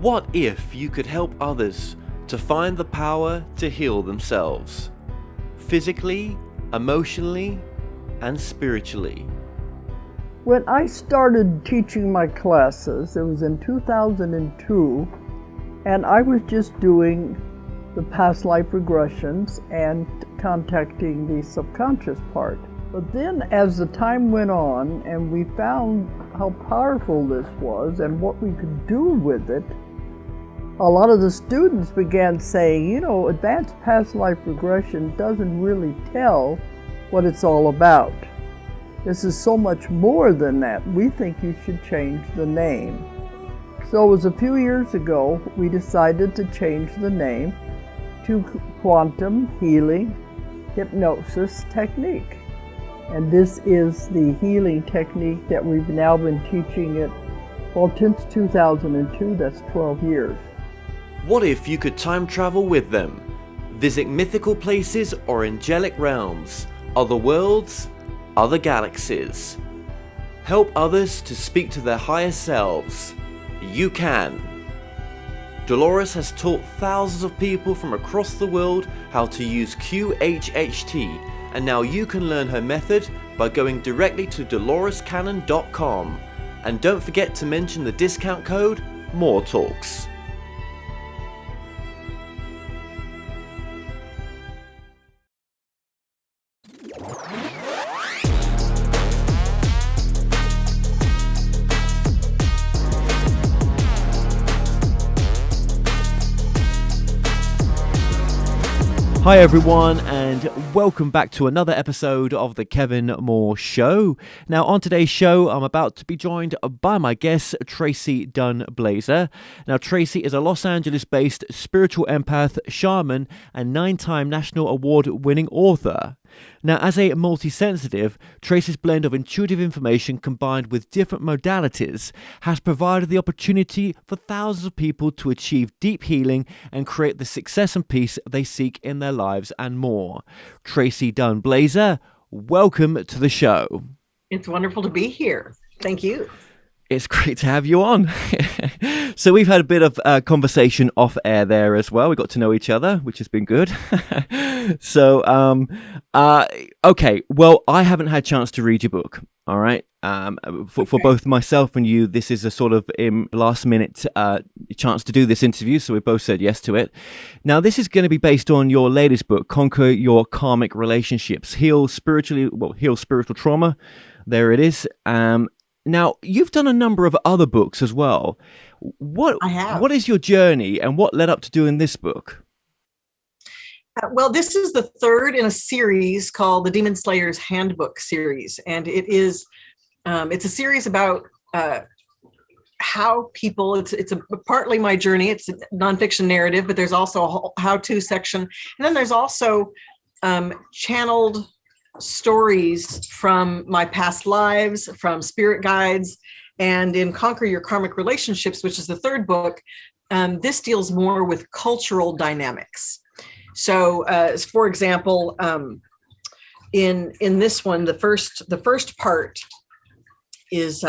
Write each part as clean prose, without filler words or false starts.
What if you could help others to find the power to heal themselves, physically, emotionally, and spiritually? When I started teaching my classes, it was in 2002, and I was just doing the past life regressions and contacting the subconscious part. But then as the time went on and we found how powerful this was and what we could do with it, a lot of the students began saying, you know, advanced past life regression doesn't really tell what it's all about. This is so much more than that. We think you should change the name. So it was a few years ago we decided to change the name to Quantum Healing Hypnosis Technique. And this is the healing technique that we've now been teaching it, well, since 2002, that's 12 years. What if you could time travel with them, visit mythical places or angelic realms, other worlds, other galaxies? Help others to speak to their higher selves. You can. Dolores has taught thousands of people from across the world how to use QHHT, and now you can learn her method by going directly to dolorescannon.com. And don't forget to mention the discount code MORETALKS. Hi everyone, and welcome back to another episode of the Kevin Moore Show. Now on today's show, I'm about to be joined by my guest, Tracee Dunblazier. Now Tracee is a Los Angeles-based spiritual empath, shaman, and 9-time National Award-winning author. Now, as a multi-sensitive, Tracee's blend of intuitive information combined with different modalities has provided the opportunity for thousands of people to achieve deep healing and create the success and peace they seek in their lives and more. Tracee Dunblazier, welcome to the show. It's wonderful to be here. Thank you. It's great to have you on. So we've had a bit of conversation off air there as well. We got to know each other, which has been good. So, okay. Well, I haven't had a chance to read your book. All right. For both myself and you, this is a sort of last minute chance to do this interview. So we both said yes to it. Now, this is going to be based on your latest book, Conquer Your Karmic Relationships, Heal Spiritual Trauma. There it is. Now, you've done a number of other books as well. I have. What is your journey and what led up to doing this book? Well, this is the third in a series called the Demon Slayer's Handbook series. And it is, it's a series about how people, it's partly my journey. It's a nonfiction narrative, but there's also a how-to section. And then there's also channeled stories from my past lives, from spirit guides, and in Conquer Your Karmic Relationships, which is the third book, this deals more with cultural dynamics. So, for example, in this one, the first part is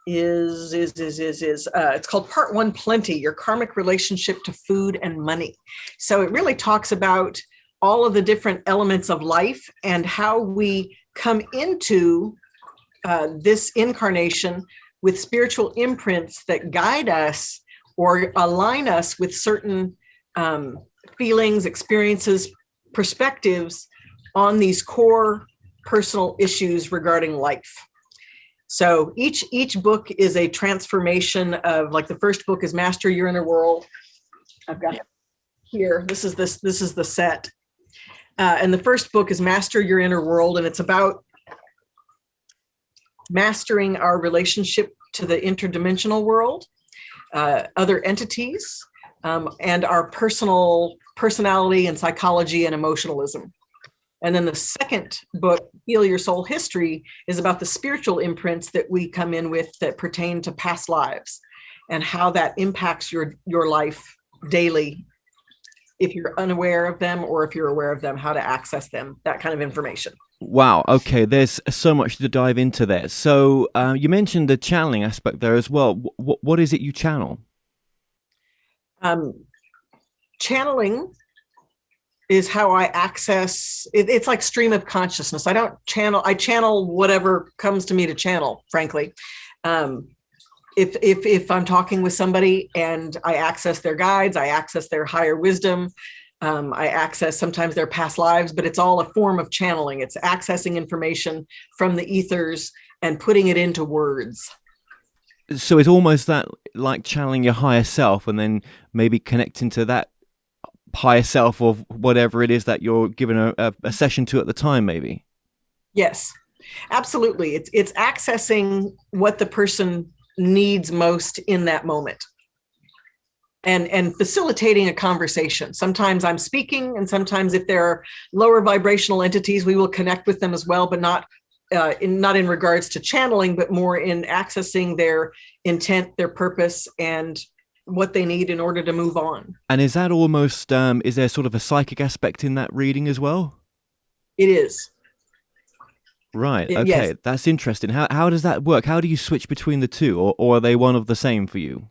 it's called Part 1, Plenty: Your Karmic Relationship to Food and Money. So it really talks about all of the different elements of life and how we come into this incarnation with spiritual imprints that guide us or align us with certain feelings, experiences, perspectives on these core personal issues regarding life. So each book is a transformation of, like, the first book is Master Your Inner World. I've got it here. This is the set. And the first book is Master Your Inner World, and it's about mastering our relationship to the interdimensional world, other entities, and our personality and psychology and emotionalism. And then the second book, Heal Your Soul History, is about the spiritual imprints that we come in with that pertain to past lives and how that impacts your life daily if you're unaware of them, or if you're aware of them, how to access them, that kind of information. Wow. Okay. There's so much to dive into there. So you mentioned the channeling aspect there as well. What is it you channel? Channeling is how I access it's like stream of consciousness. I don't channel, I channel whatever comes to me to channel, frankly. If I'm talking with somebody and I access their guides, I access their higher wisdom, I access sometimes their past lives, but it's all a form of channeling. It's accessing information from the ethers and putting it into words. So it's almost that like channeling your higher self and then maybe connecting to that higher self of whatever it is that you're giving a session to at the time, maybe. Yes, absolutely. It's accessing what the person needs most in that moment, and facilitating a conversation. Sometimes I'm speaking, and sometimes if there are lower vibrational entities, we will connect with them as well, but not in regards to channeling, but more in accessing their intent, their purpose, and what they need in order to move on. And is that almost, is there sort of a psychic aspect in that reading as well? It is. Right. Okay. Yes. That's interesting. How does that work? How do you switch between the two, or are they one of the same for you?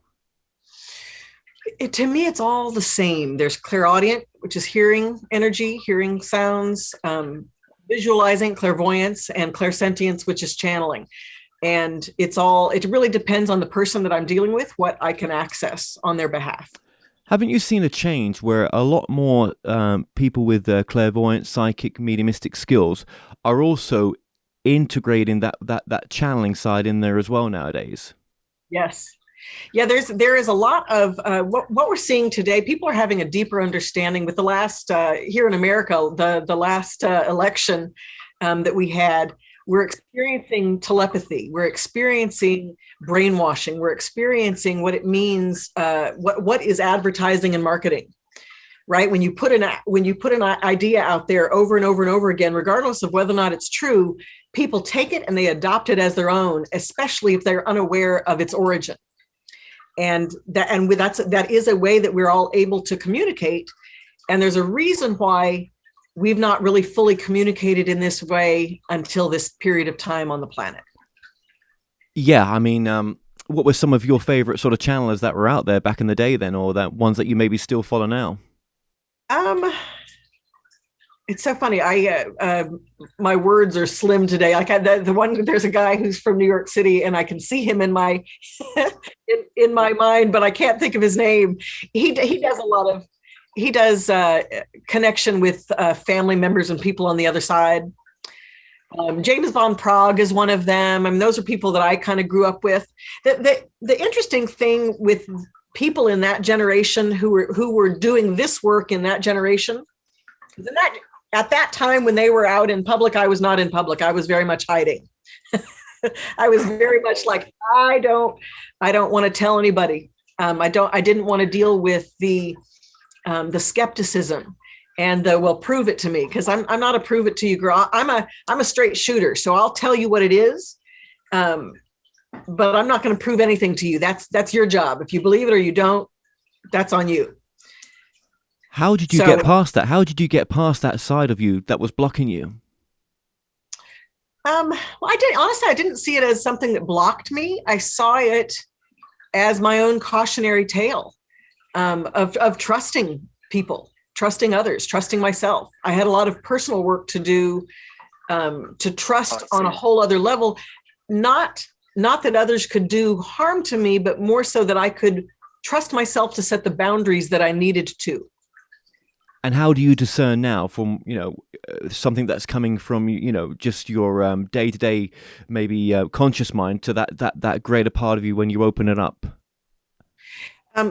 To me, it's all the same. There's clairaudient, which is hearing energy, hearing sounds, visualizing, clairvoyance, and clairsentience, which is channeling. And it really depends on the person that I'm dealing with, what I can access on their behalf. Haven't you seen a change where a lot more people with clairvoyant, psychic, mediumistic skills are also integrating that channeling side in there as well nowadays? Yes. Yeah, there is a lot of what we're seeing today. People are having a deeper understanding with the last, here in America, the last election that we had. We're experiencing telepathy. We're experiencing brainwashing. We're experiencing what it means, what is advertising and marketing, right? When you put an idea out there over and over and over again, regardless of whether or not it's true, people take it and they adopt it as their own, especially if they're unaware of its origin. And that is a way that we're all able to communicate. And there's a reason why we've not really fully communicated in this way until this period of time on the planet. Yeah, I mean, what were some of your favorite sort of channelers that were out there back in the day then, or that ones that you maybe still follow now? It's so funny. My words are slim today. Like there's a guy who's from New York City, and I can see him in my in my mind, but I can't think of his name. He does connection with family members and people on the other side. James von Prague is one of them. I mean, those are people that I kind of grew up with. The interesting thing with people in that generation who were doing this work in that generation, at that time when they were out in public, I was not in public. I was very much hiding. I was very much like, I don't want to tell anybody. I didn't want to deal with the skepticism and well, prove it to me, because I'm not a prove it to you girl. I'm a straight shooter, so I'll tell you what it is, but I'm not going to prove anything to you. That's your job. If you believe it or you don't, that's on you. How did you get past that? How did you get past that side of you that was blocking you? Well, I didn't see it as something that blocked me. I saw it as my own cautionary tale of trusting people, trusting others, trusting myself. I had a lot of personal work to do to trust on a whole other level. Not that others could do harm to me, but more so that I could trust myself to set the boundaries that I needed to. And how do you discern now from, something that's coming from, just your day-to-day, maybe conscious mind to that greater part of you when you open it up?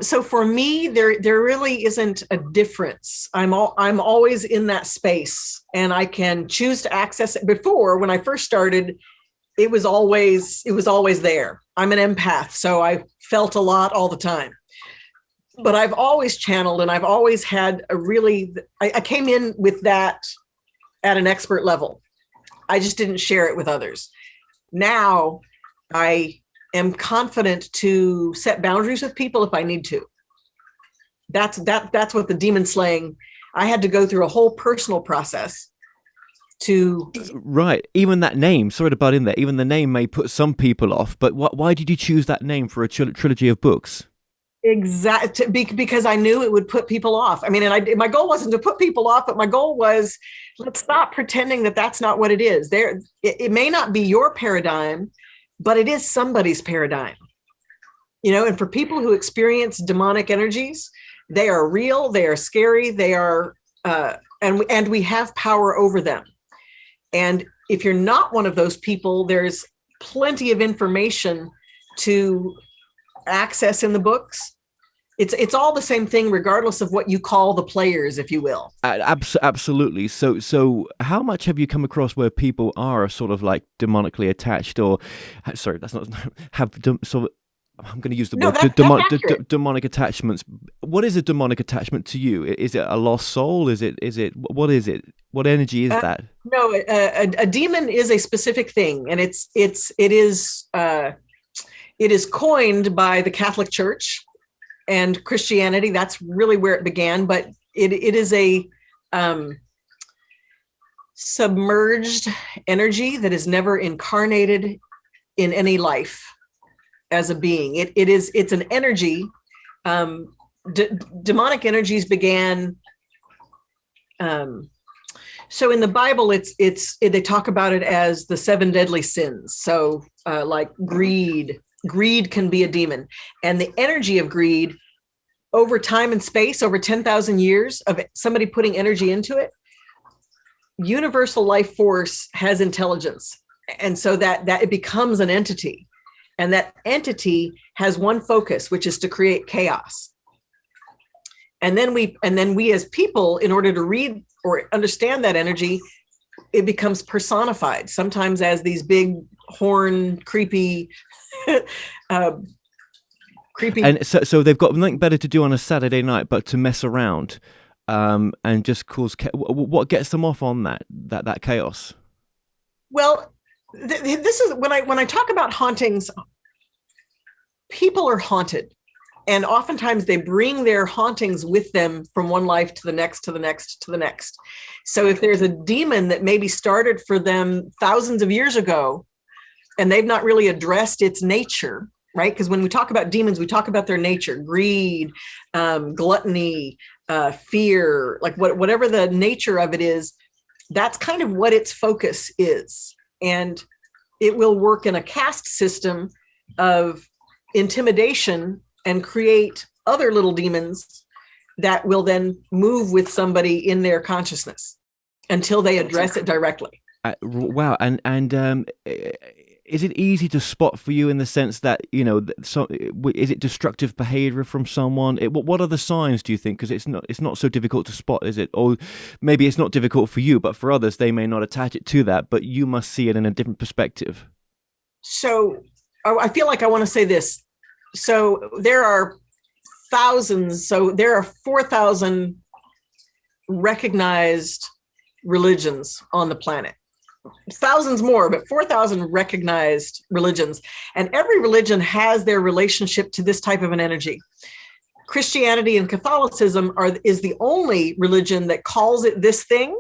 So for me, there really isn't a difference. I'm always in that space, and I can choose to access it. Before, when I first started, it was always there. I'm an empath, so I felt a lot all the time. But I've always channeled, and I've always had I came in with that at an expert level. I just didn't share it with others. Now I am confident to set boundaries with people if I need to. That's what the demon slaying. I had to go through a whole personal process to. Right. Even that name, sorry to butt in there, even the name may put some people off, but why did you choose that name for a trilogy of books? Because I knew it would put people off. I mean, and my goal wasn't to put people off, but my goal was, let's stop pretending that that's not what it is. It may not be your paradigm, but it is somebody's paradigm. And for people who experience demonic energies, they are real, they are scary, they are, and we have power over them. And if you're not one of those people, there's plenty of information to access in the books. It's all the same thing, regardless of what you call the players, if you will. Absolutely. So how much have you come across where people are sort of like demonically attached, or sorry, that's not have sort of, I'm going to use the word demonic attachments. What is a demonic attachment to you? Is it a lost soul? Is it what is it? What energy is that? No, a demon is a specific thing, and it is coined by the Catholic Church and Christianity. That's really where it began, but it is a submerged energy that is never incarnated in any life as a being. It's an energy. Demonic energies began. So in the Bible, they talk about it as the 7 deadly sins. So like greed can be a demon, and the energy of greed over time and space, over 10,000 years of somebody putting energy into it, universal life force has intelligence. And so that it becomes an entity, and that entity has one focus, which is to create chaos. And then we as people, in order to read or understand that energy, it becomes personified, sometimes as these big horn, creepy. And so they've got nothing better to do on a Saturday night but to mess around, and just cause what gets them off on that chaos. Well, this is when I talk about hauntings. People are haunted, and oftentimes they bring their hauntings with them from one life to the next, to the next, to the next. So if there's a demon that maybe started for them thousands of years ago, and they've not really addressed its nature, right? Because when we talk about demons, we talk about their nature: greed, gluttony, fear, like whatever the nature of it is, that's kind of what its focus is. And it will work in a caste system of intimidation and create other little demons that will then move with somebody in their consciousness until they address it directly. Wow. And is it easy to spot for you in the sense that, is it destructive behavior from someone? What are the signs, do you think? Because it's not so difficult to spot, is it? Or maybe it's not difficult for you, but for others, they may not attach it to that, but you must see it in a different perspective. So I feel like I want to say this. So there are thousands. So there are 4,000 recognized religions on the planet. Thousands more, but 4,000 recognized religions. And every religion has their relationship to this type of an energy. Christianity and Catholicism is the only religion that calls it this thing.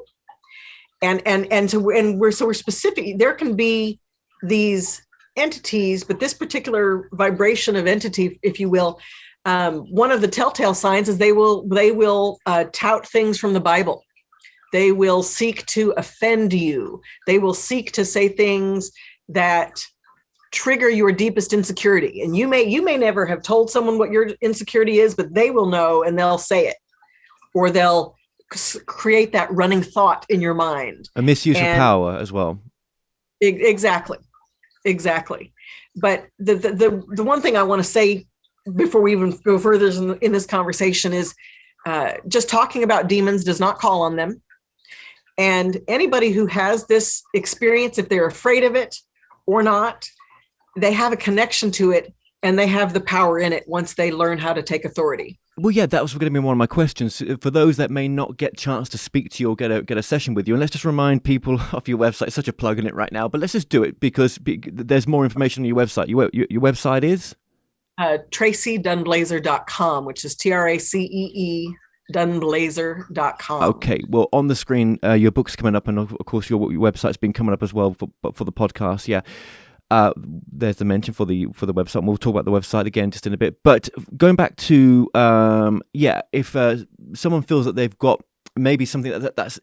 And we're specific. There can be these entities, but this particular vibration of entity, if you will, one of the telltale signs is they will tout things from the Bible. They will seek to offend you. They will seek to say things that trigger your deepest insecurity. And you may never have told someone what your insecurity is, but they will know, and they'll say it, or they'll create that running thought in your mind. A misuse of power as well. Exactly. But the one thing I want to say before we even go further in this conversation is just talking about demons does not call on them. And anybody who has this experience, if they're afraid of it or not, they have a connection to it, and they have the power in it once they learn how to take authority. Well, yeah, that was going to be one of my questions. For those that may not get a chance to speak to you or get a session with you, and let's just remind people of your website. Such a plug in it right now, but let's just do it because there's more information on your website. Your website is? TraceeDunblazier.com, which is TRACEE Dunblazier.com. Okay, well, on the screen, your book's coming up, and of course your website's been coming up as well for the podcast. Yeah, there's the mention for the website. And we'll talk about the website again just in a bit. But going back to if someone feels that they've got maybe something that's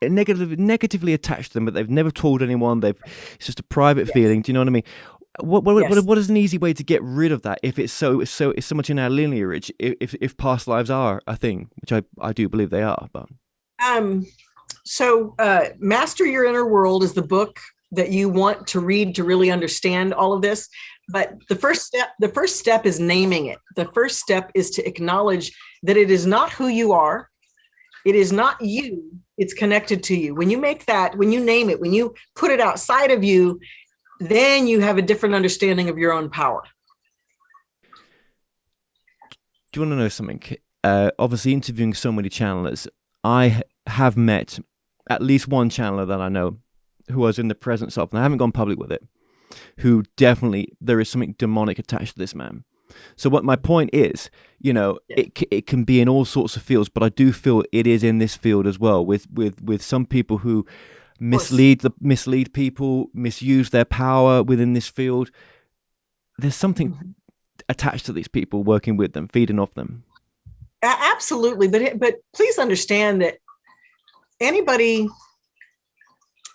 negatively attached to them, but they've never told anyone, it's just a private feeling. Do you know what I mean? What is an easy way to get rid of that if it's so much in our lineage, if past lives are a thing, which I do believe they are? But Master Your Inner World is the book that you want to read to really understand all of this. But the first step is naming it. The first step is to acknowledge that it is not who you are. It is not you. It's connected to you. When you name it, when you put it outside of you, then you have a different understanding of your own power. Do you want to know something? Obviously, interviewing so many channelers, I have met at least one channeler that I know who I was in the presence of, and I haven't gone public with it, who definitely, there is something demonic attached to this man. So what my point is, it can be in all sorts of fields, but I do feel it is in this field as well, with some people who mislead people, misuse their power within this field. There's something attached to these people, working with them, feeding off them. Absolutely, but please understand that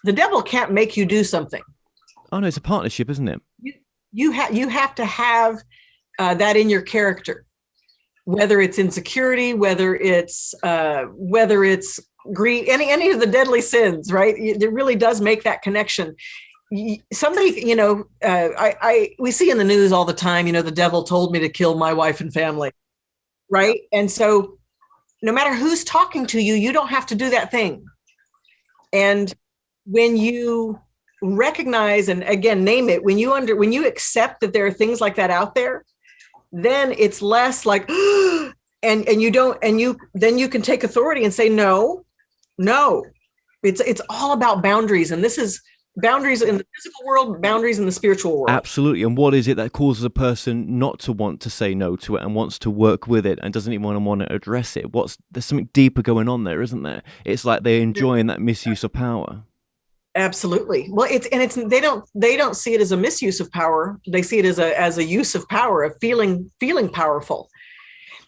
the devil can't make you do something. Oh no, it's a partnership, isn't it? You have to have that in your character, whether it's insecurity, whether it's greed, any of the deadly sins, right? It really does make that connection. Somebody, we see in the news all the time, the devil told me to kill my wife and family, right? And so no matter who's talking to you, you don't have to do that thing. And when you recognize, and again, name it, when you accept that there are things like that out there, then it's less like, then you can take authority and say, no, it's all about boundaries. And this is boundaries in the physical world, boundaries in the spiritual world. Absolutely. And what is it that causes a person not to want to say no to it and wants to work with it and doesn't even want to address it? There's something deeper going on there, isn't there? It's like they're enjoying that misuse of power. Absolutely. Well, they don't see it as a misuse of power. They see it as a use of power, of feeling powerful.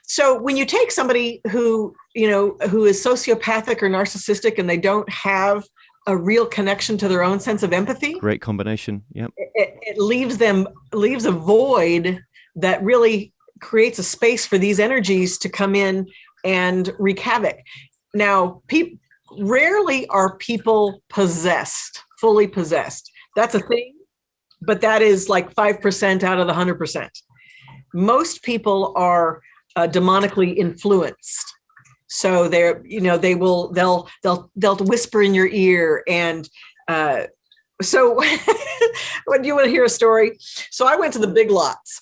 So when you take somebody who is sociopathic or narcissistic and they don't have a real connection to their own sense of empathy, great combination. Yep. It leaves a void that really creates a space for these energies to come in and wreak havoc. Now, rarely are people fully possessed. That's a thing, but that is like 5% out of the 100%. Most people are demonically influenced. So they'll whisper in your ear. And so what do you want to hear a story? So I went to the Big Lots.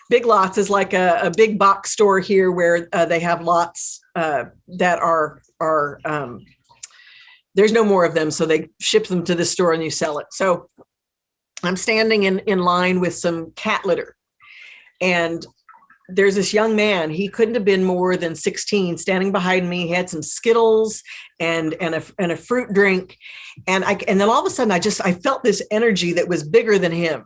Big Lots is like a big box store here where they have lots that are there's no more of them. So they ship them to the store and you sell it. So I'm standing in line with some cat litter, and there's this young man. He couldn't have been more than 16 standing behind me. He had some Skittles and a fruit drink. And then all of a sudden I felt this energy that was bigger than him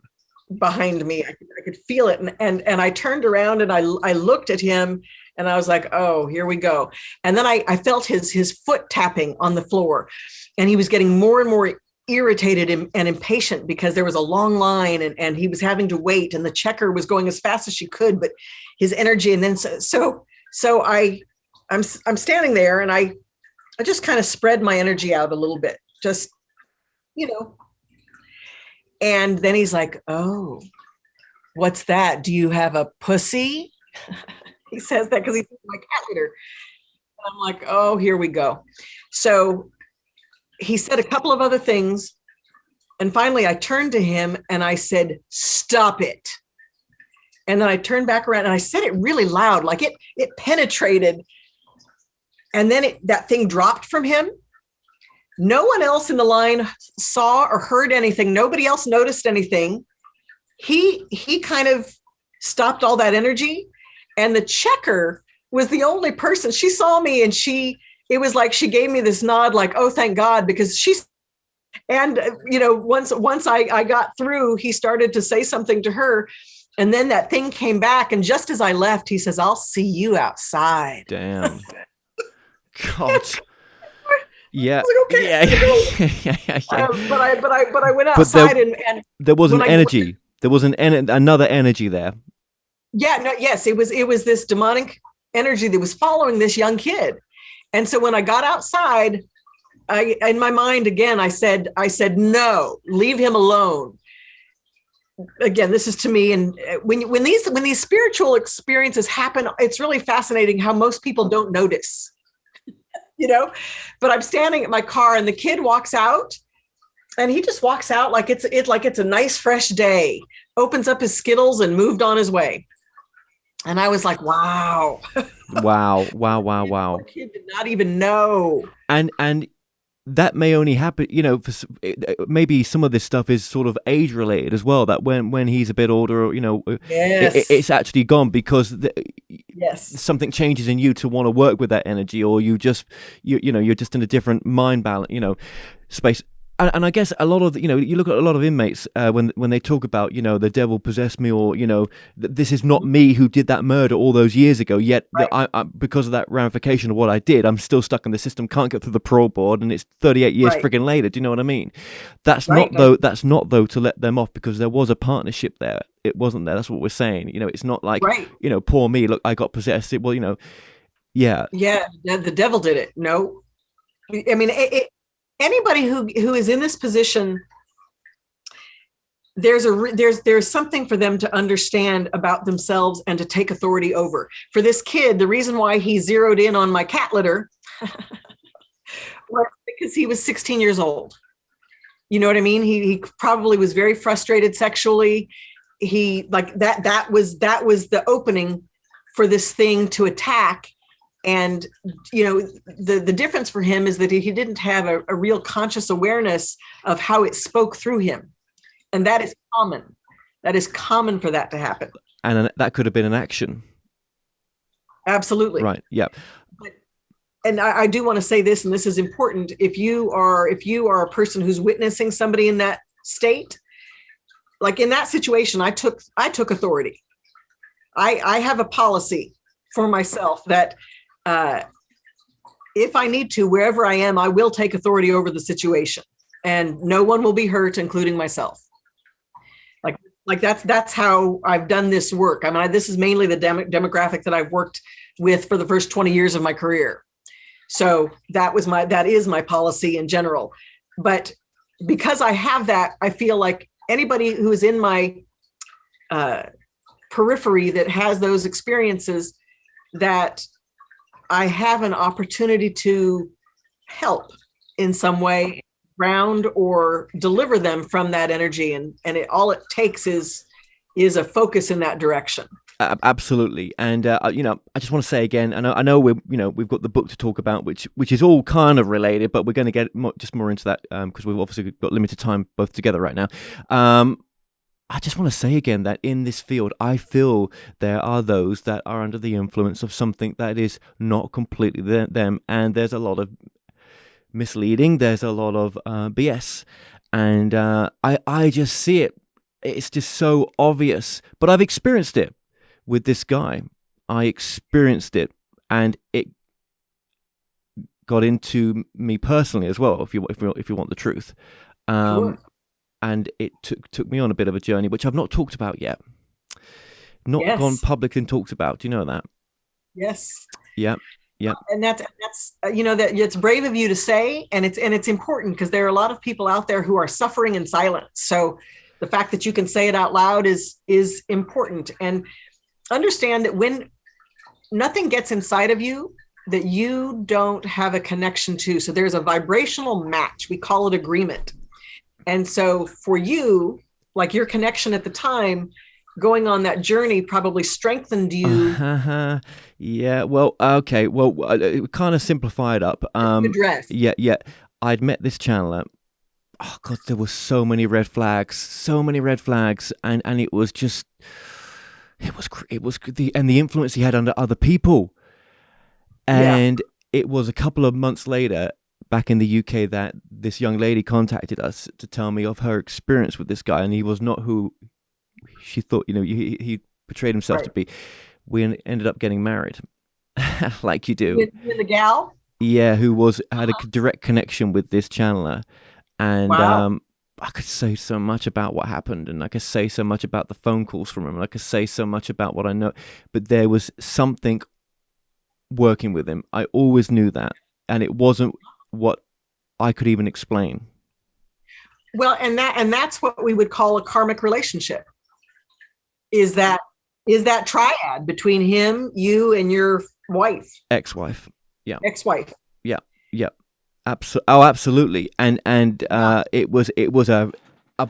behind me. I could feel it. And I turned around and I looked at him and I was like, oh, here we go. And then I felt his foot tapping on the floor, and he was getting more and more irritated and impatient because there was a long line and he was having to wait, and the checker was going as fast as she could, but his energy. And then so I'm standing there and I just kind of spread my energy out a little bit, just, and then he's like, oh, what's that? Do you have a pussy? He says that because he's my cat litter. And I'm like, oh, here we go. So he said a couple of other things. And finally, I turned to him and I said, stop it. And then I turned back around and I said it really loud, like it penetrated. And then that thing dropped from him. No one else in the line saw or heard anything. Nobody else noticed anything. He kind of stopped all that energy. And the checker was the only person. She saw me, and it was like she gave me this nod, like, oh, thank God, because she's, and once I got through, he started to say something to her, and then that thing came back, and just as I left, he says, I'll see you outside. Damn. God. Yeah. Okay. Yeah. But I went outside, and there was an energy. There was another energy there. Yeah. No. Yes. It was this demonic energy that was following this young kid. And so when I got outside, in my mind again, I said, no, leave him alone. Again, this is to me. And when these spiritual experiences happen, it's really fascinating how most people don't notice. But I'm standing at my car, and the kid walks out, and he just walks out like it's a nice fresh day, opens up his Skittles and moved on his way. And I was like, wow. Wow. The kid did not even know. And that may only happen, maybe some of this stuff is sort of age related as well, that when he's a bit older, Yes. it's actually gone because yes, something changes in you to want to work with that energy, or you're just in a different mind balance, space. And I guess a lot of, you look at a lot of inmates when they talk about, the devil possessed me, or, this is not me who did that murder all those years ago, yet right. I, because of that ramification of what I did, I'm still stuck in the system, can't get through the parole board, and it's 38 years right. friggin' later. Do you know what I mean? That's right. not though to let them off, because there was a partnership there. It wasn't there. That's what we're saying. It's not like, right. Poor me, look, I got possessed. Well, yeah. Yeah, the devil did it. No. I mean, anybody who is in this position, there's something for them to understand about themselves and to take authority over. For this kid, the reason why he zeroed in on my cat litter was because he was 16 years old. You know what I mean? He probably was very frustrated sexually. He like that was the opening for this thing to attack. And, the difference for him is that he didn't have a real conscious awareness of how it spoke through him. And that is common. That is common for that to happen. And that could have been an action. Absolutely. Right. Yeah. And I do want to say this, and this is important. If you are a person who's witnessing somebody in that state, like in that situation, I took authority. I have a policy for myself that if I need to, wherever I am, I will take authority over the situation, and no one will be hurt, including myself. Like that's how I've done this work. I mean, this is mainly the demographic that I've worked with for the first 20 years of my career. So that is my policy in general. But because I have that, I feel like anybody who is in my periphery that has those experiences, that I have an opportunity to help in some way, ground or deliver them from that energy. And all it takes is a focus in that direction. Absolutely. And, I just want to say again, I know we've got the book to talk about, which is all kind of related, but we're going to get more into that because we've obviously got limited time both together right now. I just want to say again that in this field, I feel there are those that are under the influence of something that is not completely them. And there's a lot of misleading. There's a lot of BS. And I just see it. It's just so obvious. But I've experienced it with this guy. I experienced it. And it got into me personally as well, if you want the truth. Sure. And it took me on a bit of a journey, which I've not talked about yet. Not gone public and talked about. Do you know that? Yes. Yeah. Yeah. And that's that it's brave of you to say, and it's important because there are a lot of people out there who are suffering in silence. So the fact that you can say it out loud is important. And understand that when nothing gets inside of you that you don't have a connection to. So there's a vibrational match. We call it agreement. And so for you, like your connection at the time, going on that journey probably strengthened you. Yeah. Well, okay. Well, it kind of simplified up. Address. Yeah. I'd met this channeler. Oh God, there were so many red flags, and it was just, the influence he had under other people. And it was a couple of months later, back in the UK, that this young lady contacted us to tell me of her experience with this guy, and he was not who she thought. He portrayed himself to be. We ended up getting married, like you do. With the gal? Yeah, who had a direct connection with this channeler, and I could say so much about what happened, and I could say so much about the phone calls from him, and I could say so much about what I know, but there was something working with him. I always knew that, and it wasn't what I could even explain. Well, and that's what we would call a karmic relationship. Is that triad between him, you, and your wife, ex-wife. Yeah. Ex-wife. Yeah. Yeah. Absolutely. And it was a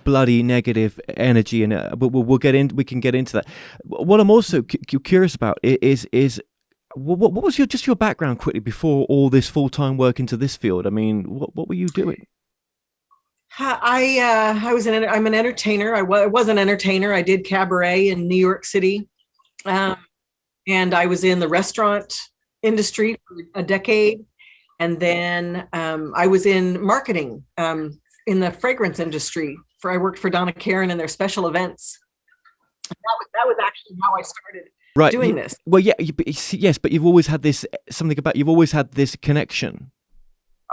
bloody negative energy, and but we can get into that. What I'm also curious about is what was your background quickly before all this full-time work into this field? I mean, what were you doing? I'm an entertainer. I was an entertainer. I did cabaret in New York City, and I was in the restaurant industry for a decade, and then I was in marketing in the fragrance industry. I worked for Donna Karan and their special events. That was actually how I started doing this. Well, yeah, yes, but you've always had this you've always had this connection.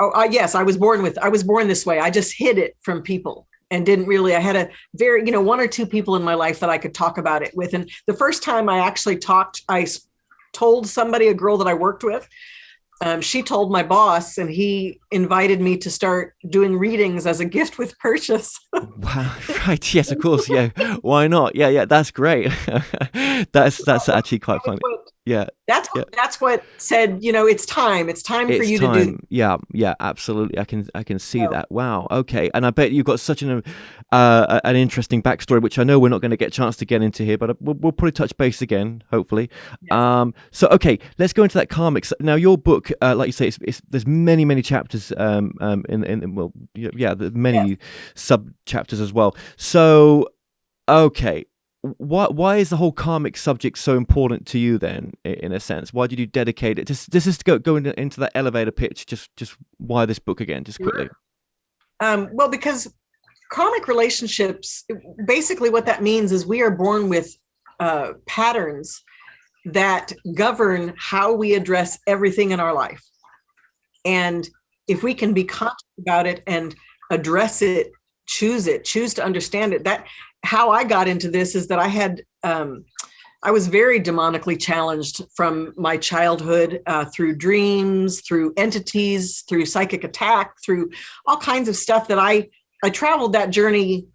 Oh, yes, I was born this way. I just hid it from people and didn't really. I had a very, one or two people in my life that I could talk about it with. And the first time I actually talked, I told somebody, a girl that I worked with. She told my boss, and he invited me to start doing readings as a gift with purchase. Wow! Right? Yes, of course. Yeah. Why not? Yeah. That's great. that's actually quite funny. Yeah. That's what said. It's time. It's time for you to do. Yeah. Absolutely. I can see that. Wow. Okay. And I bet you've got such an interesting backstory, which I know we're not going to get a chance to get into here, but we'll probably touch base again, hopefully. Yes. So okay, let's go into that karmic. Now, your book, like you say, there's many chapters. There's many sub chapters as well. So, okay. Why is the whole karmic subject so important to you then, in a sense? Why did you dedicate it? Just go into that elevator pitch. Just why this book again, just quickly. Well, because karmic relationships, basically what that means is we are born with patterns that govern how we address everything in our life. And if we can be conscious about it and address it, choose to understand it, how I got into this is that I was very demonically challenged from my childhood, through dreams, through entities, through psychic attack, through all kinds of stuff that I traveled that journey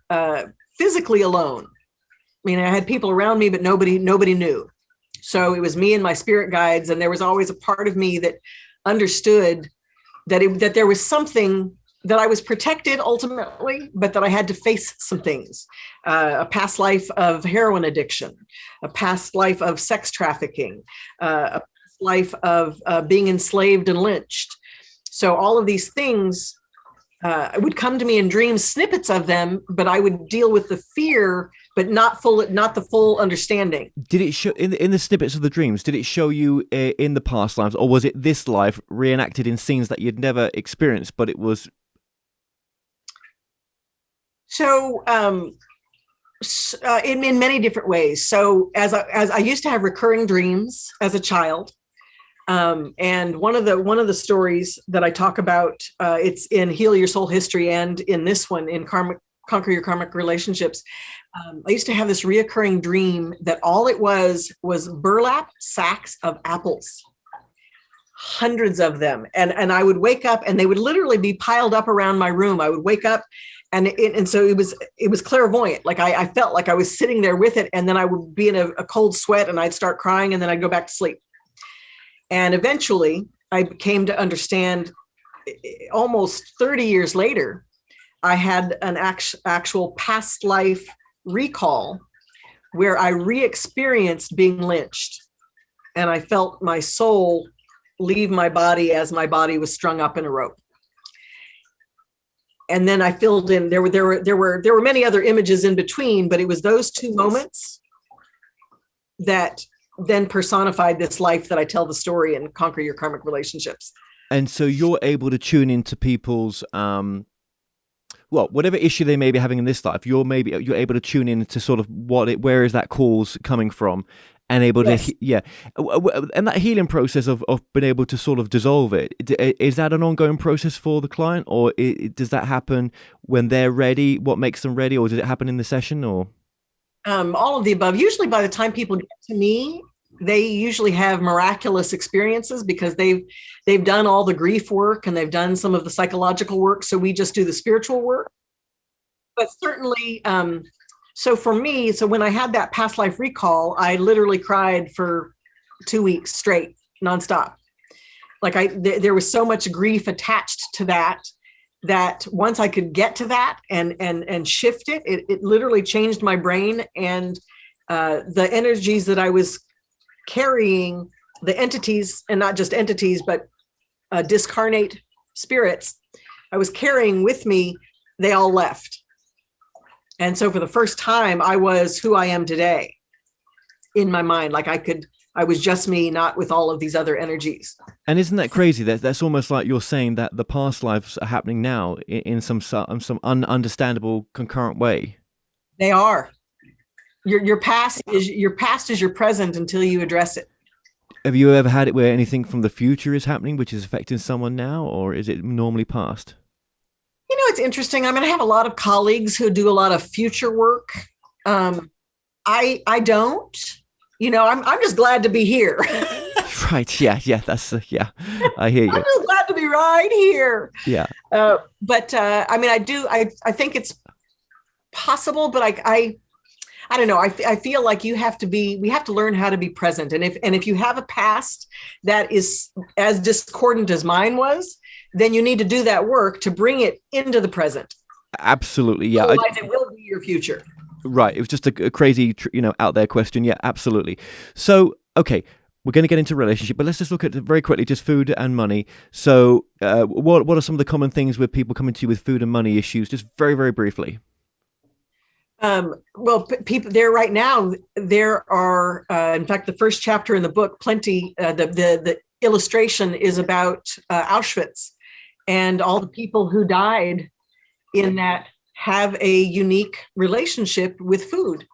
physically alone. I mean, I had people around me, but nobody knew. So it was me and my spirit guides, and there was always a part of me that understood that there was something, that I was protected ultimately, but that I had to face some things. A past life of heroin addiction, a past life of sex trafficking, a past life of being enslaved and lynched. So all of these things would come to me in dreams, snippets of them, but I would deal with the fear, but not the full understanding. Did it show in the snippets of the dreams? Did it show you in the past lives, or was it this life reenacted in scenes that you'd never experienced, but it was? So, in many different ways. So, as I used to have recurring dreams as a child, and one of the stories that I talk about, it's in Heal Your Soul History, and in this one, in Conquer Your Karmic Relationships. I used to have this reoccurring dream that all it was burlap sacks of apples, hundreds of them, and I would wake up, and they would literally be piled up around my room. I would wake up. And so it was clairvoyant. Like I felt like I was sitting there with it, and then I would be in a cold sweat, and I'd start crying, and then I'd go back to sleep. And eventually I came to understand, almost 30 years later, I had an actual past life recall where I re-experienced being lynched, and I felt my soul leave my body as my body was strung up in a rope. And then I filled in, there were many other images in between, but it was those two moments that then personified this life that I tell the story in Conquer Your Karmic Relationships. And so you're able to tune into people's, whatever issue they may be having in this life, you're able to tune in to sort of where is that cause coming from, and able Yes. to, and that healing process of being able to sort of dissolve it, is that an ongoing process for the client, or does that happen when they're ready? What makes them ready, or does it happen in the session, or? All of the above. Usually by the time people get to me, they usually have miraculous experiences because they've done all the grief work and they've done some of the psychological work. So we just do the spiritual work. But certainly, so for me, when I had that past life recall, I literally cried for 2 weeks straight, nonstop. Like there was so much grief attached to that once I could get to that and shift it literally changed my brain, and the energies that I was carrying, the entities, and not just entities, but discarnate spirits I was carrying with me, they all left. And so for the first time, I was who I am today in my mind. Like I was just me, not with all of these other energies. And isn't that crazy? That's almost like you're saying that the past lives are happening now in some ununderstandable concurrent way. They are. Your past is your present until you address it. Have you ever had it where anything from the future is happening, which is affecting someone now, or is it normally past? You know, it's interesting. I mean, I have a lot of colleagues who do a lot of future work. I don't. You know, I'm just glad to be here. Right. Yeah. That's yeah. I hear you. I'm just glad to be right here. Yeah. But I mean, I think it's possible, but I don't know. I feel like we have to learn how to be present. And if you have a past that is as discordant as mine was, then you need to do that work to bring it into the present. Absolutely. Yeah. Otherwise, it will be your future. Right. It was just a crazy, out there question. Yeah, absolutely. So, okay, we're going to get into relationship, but let's just look at very quickly just food and money. So, what are some of the common things with people coming to you with food and money issues? Just very, very briefly. Well, people there right now, there are, in fact, the first chapter in the book, plenty, the illustration is about Auschwitz and all the people who died in that have a unique relationship with food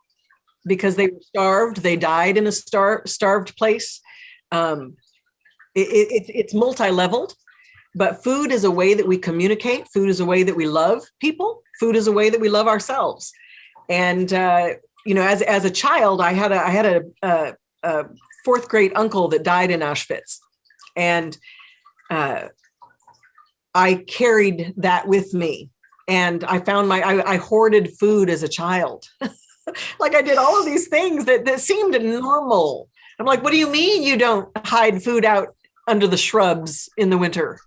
because they were starved. They died in a starved place. It's multi-leveled, but food is a way that we communicate. Food is a way that we love people. Food is a way that we love ourselves. And, as a child, I had a fourth grade uncle that died in Auschwitz. And I carried that with me. And I found I hoarded food as a child. Like I did all of these things that seemed normal. I'm like, what do you mean you don't hide food out under the shrubs in the winter?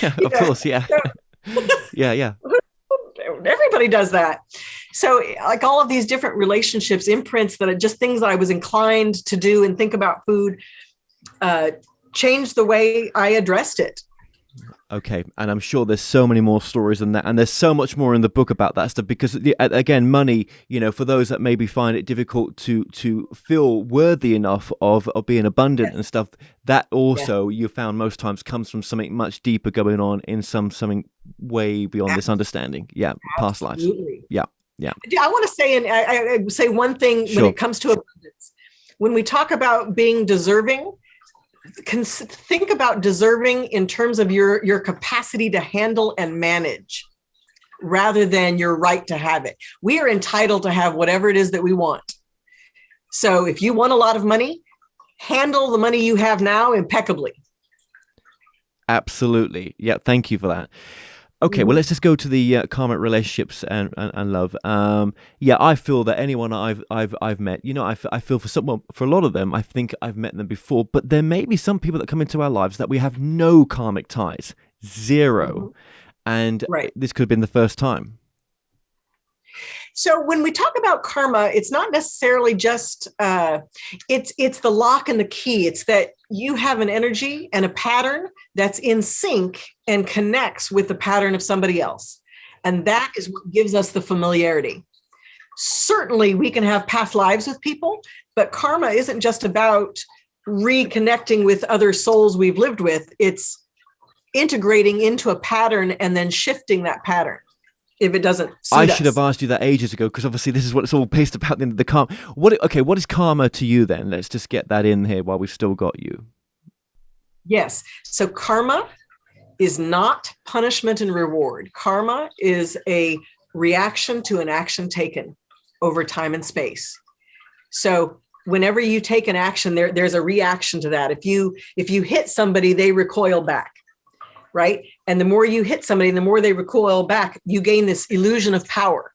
Of course, yeah. Yeah. Everybody does that. So like all of these different relationships, imprints that are just things that I was inclined to do and think about food, changed the way I addressed it. Okay, and I'm sure there's so many more stories than that, and there's so much more in the book about that stuff because, again, money, for those that maybe find it difficult to feel worthy enough of being abundant and stuff, that also you found most times comes from something much deeper going on in something way beyond this understanding. Yeah, past lives. Yeah. I want to say, and I say one thing when it comes to abundance. When we talk about being deserving, think about deserving in terms of your capacity to handle and manage rather than your right to have it. We are entitled to have whatever it is that we want. So if you want a lot of money, handle the money you have now impeccably. Absolutely. Yeah. Thank you for that. Okay, well, let's just go to the karmic relationships and love. I feel that anyone I've met, I feel for a lot of them, I think I've met them before, but there may be some people that come into our lives that we have no karmic ties, zero, and this could have been the first time. So when we talk about karma, it's not necessarily just, it's the lock and the key. It's that you have an energy and a pattern that's in sync and connects with the pattern of somebody else. And that is what gives us the familiarity. certainly we can have past lives with people, but karma isn't just about reconnecting with other souls we've lived with. It's integrating into a pattern and then shifting that pattern if it doesn't suit I should us. have asked you that ages ago, because obviously this is what it's all based about, the karma. What is karma to you then? Let's just get that in here while we've still got you. Yes. So karma is not punishment and reward. Karma is a reaction to an action taken over time and space. So whenever you take an action, there's a reaction to that. If you hit somebody, they recoil back, right? And the more you hit somebody, the more they recoil back, you gain this illusion of power.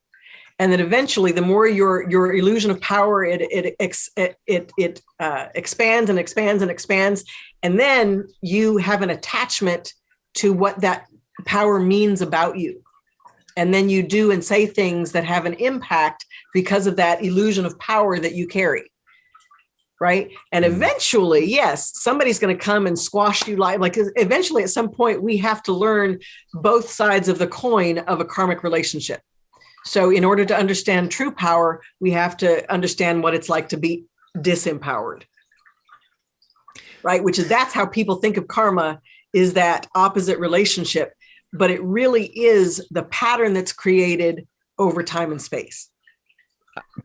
And then eventually, the more your illusion of power, it expands and expands and expands. And then you have an attachment to what that power means about you. And then you do and say things that have an impact because of that illusion of power that you carry. Right. And eventually, yes, somebody's going to come and squash you like eventually at some point we have to learn both sides of the coin of a karmic relationship. So in order to understand true power, we have to understand what it's like to be disempowered. Right. That's how people think of karma, is that opposite relationship. But it really is the pattern that's created over time and space.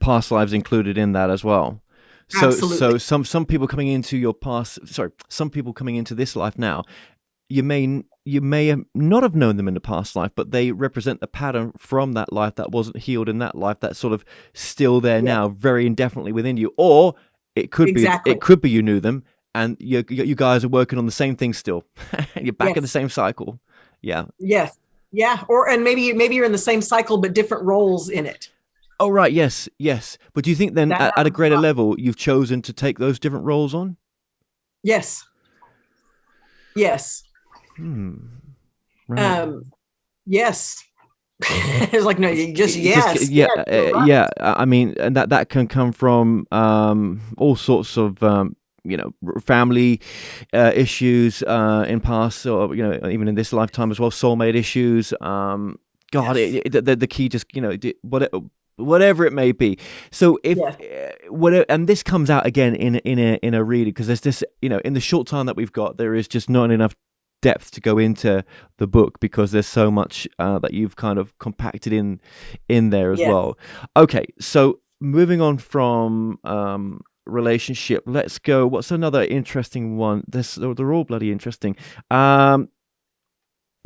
Past lives included in that as well. So, Absolutely. so some people coming into some people coming into this life now, you may have not have known them in the past life, but they represent the pattern from that life that wasn't healed in that life, that's sort of still there now, very indefinitely within you. Or it could be you knew them and you guys are working on the same thing still. You're back in the same cycle. Yeah. Yes. Yeah. And maybe you're in the same cycle, but different roles in it. Oh, right. Yes. But do you think then at a greater level, you've chosen to take those different roles on? Yes. Right. Yes. It's like, no, just yes. Yeah. I mean, and that can come from all sorts of family issues in past, or even in this lifetime as well, soulmate issues. God, the key just whatever it may be. So if whatever, and this comes out again in a reading, because there's this in the short time that we've got, there is just not enough depth to go into the book, because there's so much that you've kind of compacted in there as well. Okay, so moving on from relationship, let's go. What's another interesting one? They're all bloody interesting.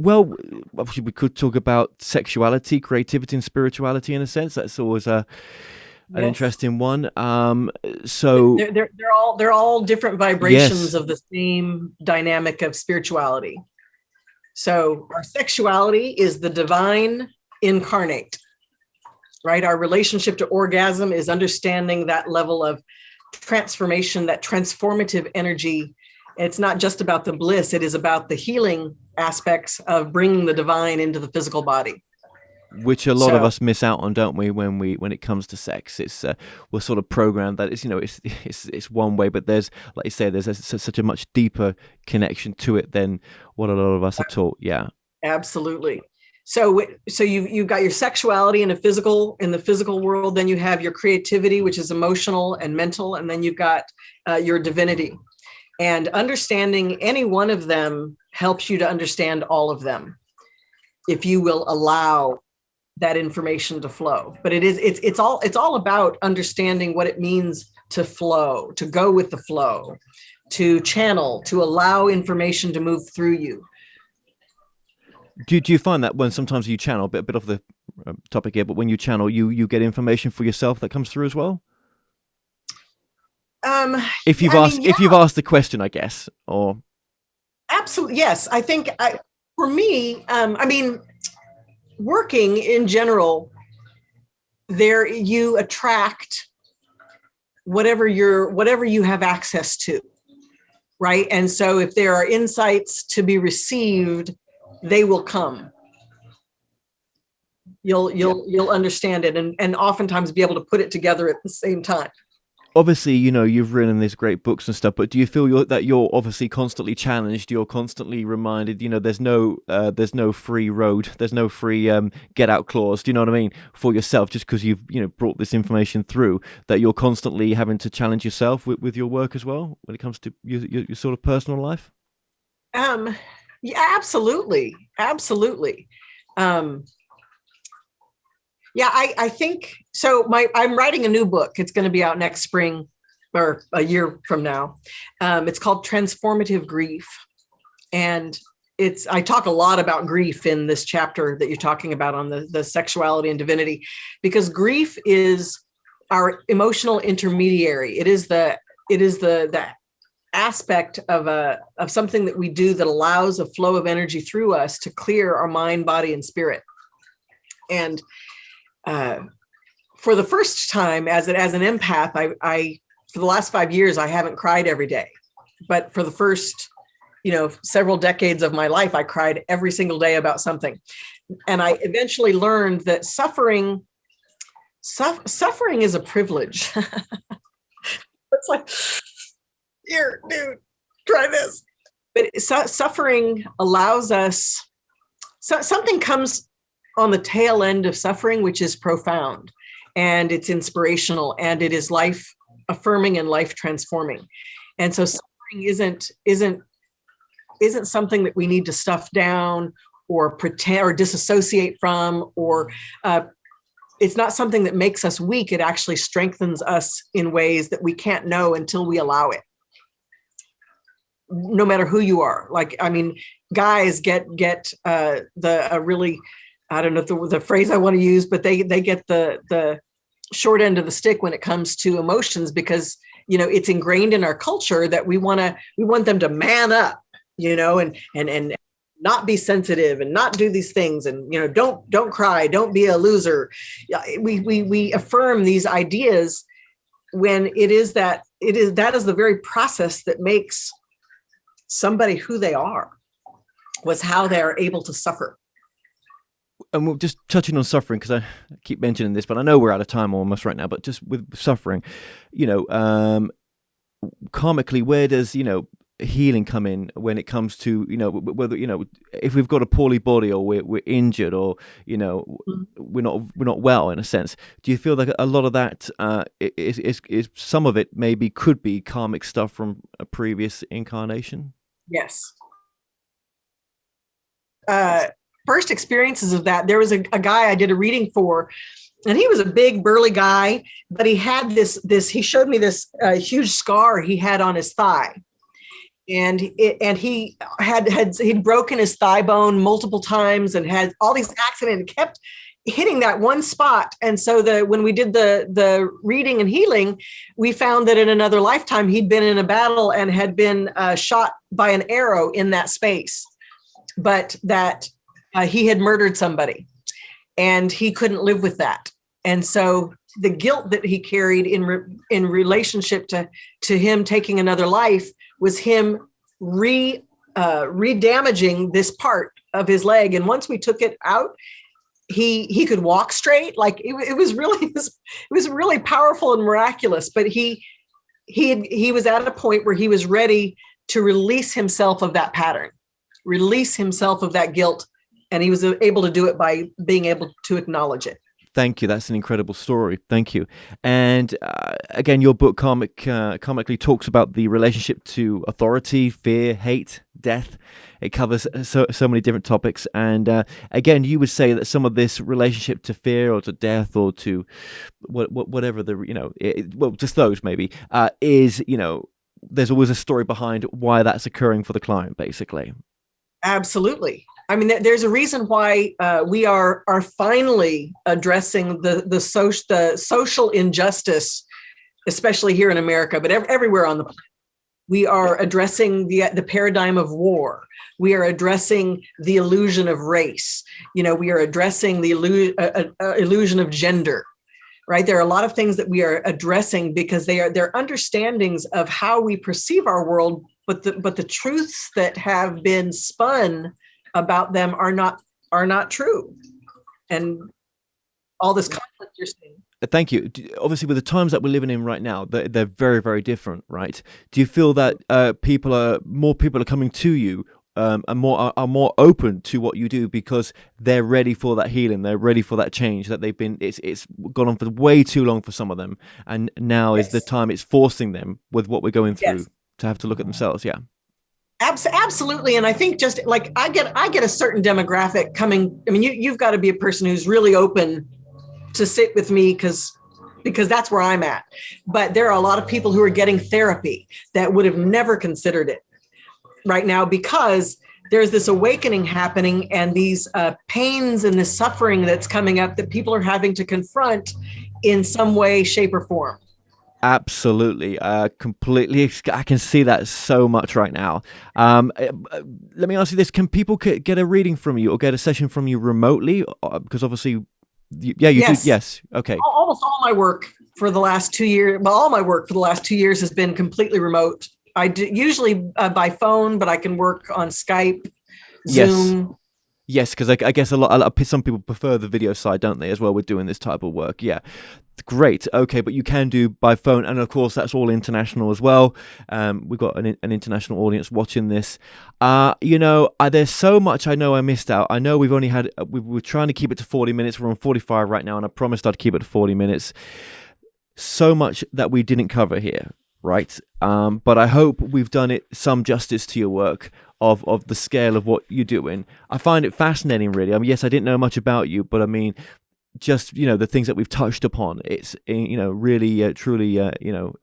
Well, obviously we could talk about sexuality, creativity, and spirituality in a sense. That's always an interesting one. So they're all different vibrations of the same dynamic of spirituality. So our sexuality is the divine incarnate, right? Our relationship to orgasm is understanding that level of transformation, that transformative energy. It's not just about the bliss. It is about the healing aspects of bringing the divine into the physical body, which a lot of us miss out on, don't we? When it comes to sex, it's we're sort of programmed that it's one way, but there's, like you say, there's such a much deeper connection to it than what a lot of us are taught. Yeah, absolutely. So you've got your sexuality in the physical world. Then you have your creativity, which is emotional and mental, and then you've got your divinity. And understanding any one of them helps you to understand all of them, if you will allow that information to flow. But it's all about understanding what it means to flow, to go with the flow, to channel, to allow information to move through you. Do you find that when sometimes you channel, a bit off the topic here, but when you channel, you get information for yourself that comes through as well? If you've asked the question, I guess, or absolutely, yes. I think for me, working in general, there you attract whatever you have access to, right? And so if there are insights to be received, they will come. You'll understand it, and oftentimes be able to put it together at the same time. obviously, you've written these great books and stuff, but do you feel that you're obviously constantly challenged? You're constantly reminded, there's no free road, there's no free get out clause. Do you know what I mean? For yourself, just because you've brought this information through, that you're constantly having to challenge yourself with your work as well when it comes to your sort of personal life. Yeah, absolutely, absolutely. Yeah, I think so. I'm writing a new book. It's going to be out next spring or a year from now. It's called Transformative Grief. And I talk a lot about grief in this chapter that you're talking about on the sexuality and divinity, because grief is our emotional intermediary. It is the aspect of something that we do that allows a flow of energy through us to clear our mind, body, and spirit. And for the first time as an empath, I for the last 5 years, I haven't cried every day, but for the first, several decades of my life, I cried every single day about something. And I eventually learned that suffering is a privilege. It's like, here, dude, try this. But suffering allows us, something comes on the tail end of suffering, which is profound, and it's inspirational, and it is life affirming and life transforming. And so suffering isn't something that we need to stuff down or pretend or disassociate from, or it's not something that makes us weak. It actually strengthens us in ways that we can't know until we allow it. No matter who you are. Like, I mean, guys get really, I don't know the phrase I want to use, but they get the short end of the stick when it comes to emotions, because, it's ingrained in our culture that we want them to man up, and not be sensitive and not do these things. And, don't cry, don't be a loser. We affirm these ideas when that is the very process that makes somebody who they are, was how they're able to suffer. And we're just touching on suffering, because I keep mentioning this, but I know we're out of time almost right now, but just with suffering, karmically, where does, healing come in when it comes to, whether, if we've got a poorly body, or we're injured, or, we're not well in a sense. Do you feel like a lot of that is some of it maybe could be karmic stuff from a previous incarnation? Yes. First experiences of that, there was a guy I did a reading for, and he was a big burly guy, but he had he showed me this huge scar he had on his thigh. And he'd broken his thigh bone multiple times and had all these accidents, and kept hitting that one spot. And so when we did the reading and healing, we found that in another lifetime, he'd been in a battle and had been shot by an arrow in that space, but that he had murdered somebody, and he couldn't live with that. And so the guilt that he carried in relationship to him taking another life was him re-damaging this part of his leg. And once we took it out, he could walk straight. Like it was really powerful and miraculous. But he was at a point where he was ready to release himself of that pattern, release himself of that guilt. And he was able to do it by being able to acknowledge it. Thank you. That's an incredible story. Thank you. And again, your book karmically talks about the relationship to authority, fear, hate, death. It covers so many different topics. And again, you would say that some of this relationship to fear or to death or to whatever just those maybe is, there's always a story behind why that's occurring for the client, basically. Absolutely. I mean, there's a reason why we are finally addressing the social injustice, especially here in America, but everywhere on the planet. We are addressing the paradigm of war. We are addressing the illusion of race. We are addressing the illusion of gender. Right? There are a lot of things that we are addressing because they're understandings of how we perceive our world, but the truths that have been spun about them are not true. And all this conflict you're seeing. Thank you. Obviously, with the times that we're living in right now, they're very, very different, right? Do you feel that more people are coming to you, and are more open to what you do because they're ready for that healing, they're ready for that change that they've been? It's gone on for way too long for some of them, and now is the time. It's forcing them with what we're going through to have to look at themselves. Yeah. Absolutely. And I think just like I get a certain demographic coming. I mean, you've got to be a person who's really open to sit with me because that's where I'm at. But there are a lot of people who are getting therapy that would have never considered it right now because there's this awakening happening and these pains and this suffering that's coming up that people are having to confront in some way, shape, or form. Absolutely. Completely. I can see that so much right now. Let me ask you this. Can people get a reading from you or get a session from you remotely? Because obviously, you do. Yes. Okay. Almost all my work for the last 2 years, all my work for the last 2 years has been completely remote. I do usually by phone, but I can work on Skype, Zoom. Yes, because I guess some people prefer the video side, don't they, as well, with doing this type of work. Yeah. Great. Okay, but you can do by phone, and of course that's all international as well. We've got an international audience watching this. There's so much I know I missed out. I know we've only had we're trying to keep it to 40 minutes. We're on 45 right now, and I promised I'd keep it to 40 minutes. So much that we didn't cover here, right? But I hope we've done it some justice to your work of the scale of what you're doing. I find it fascinating, really. I mean, yes, I didn't know much about you, but I mean, just the things that we've touched upon, it's really truly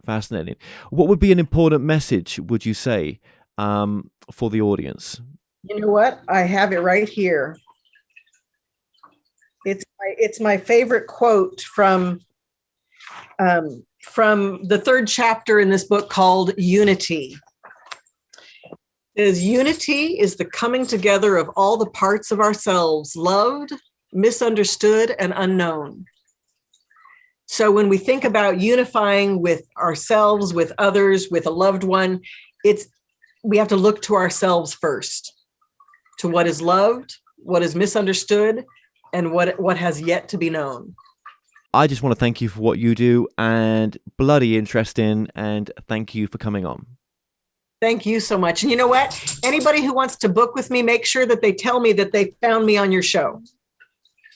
fascinating. What would be an important message, would you say, for the audience? You know what, I have it right here. It's my favorite quote from the third chapter in this book called Unity. It says, unity is the coming together of all the parts of ourselves, loved, misunderstood, and unknown. So when we think about unifying with ourselves, with others, with a loved one, we have to look to ourselves first, to what is loved, what is misunderstood, and what has yet to be known. I just want to thank you for what you do, and bloody interesting, and thank you for coming on. Thank you so much. And you know what? Anybody who wants to book with me, make sure that they tell me that they found me on your show.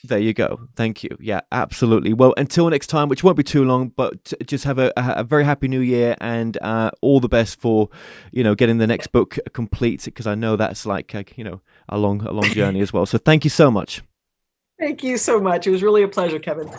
There you go. Thank you. Yeah, absolutely. Well, until next time, which won't be too long, but just have a very happy new year, and all the best for, getting the next book complete, because I know that's like, a long journey as well. So thank you so much. Thank you so much. It was really a pleasure, Kevin.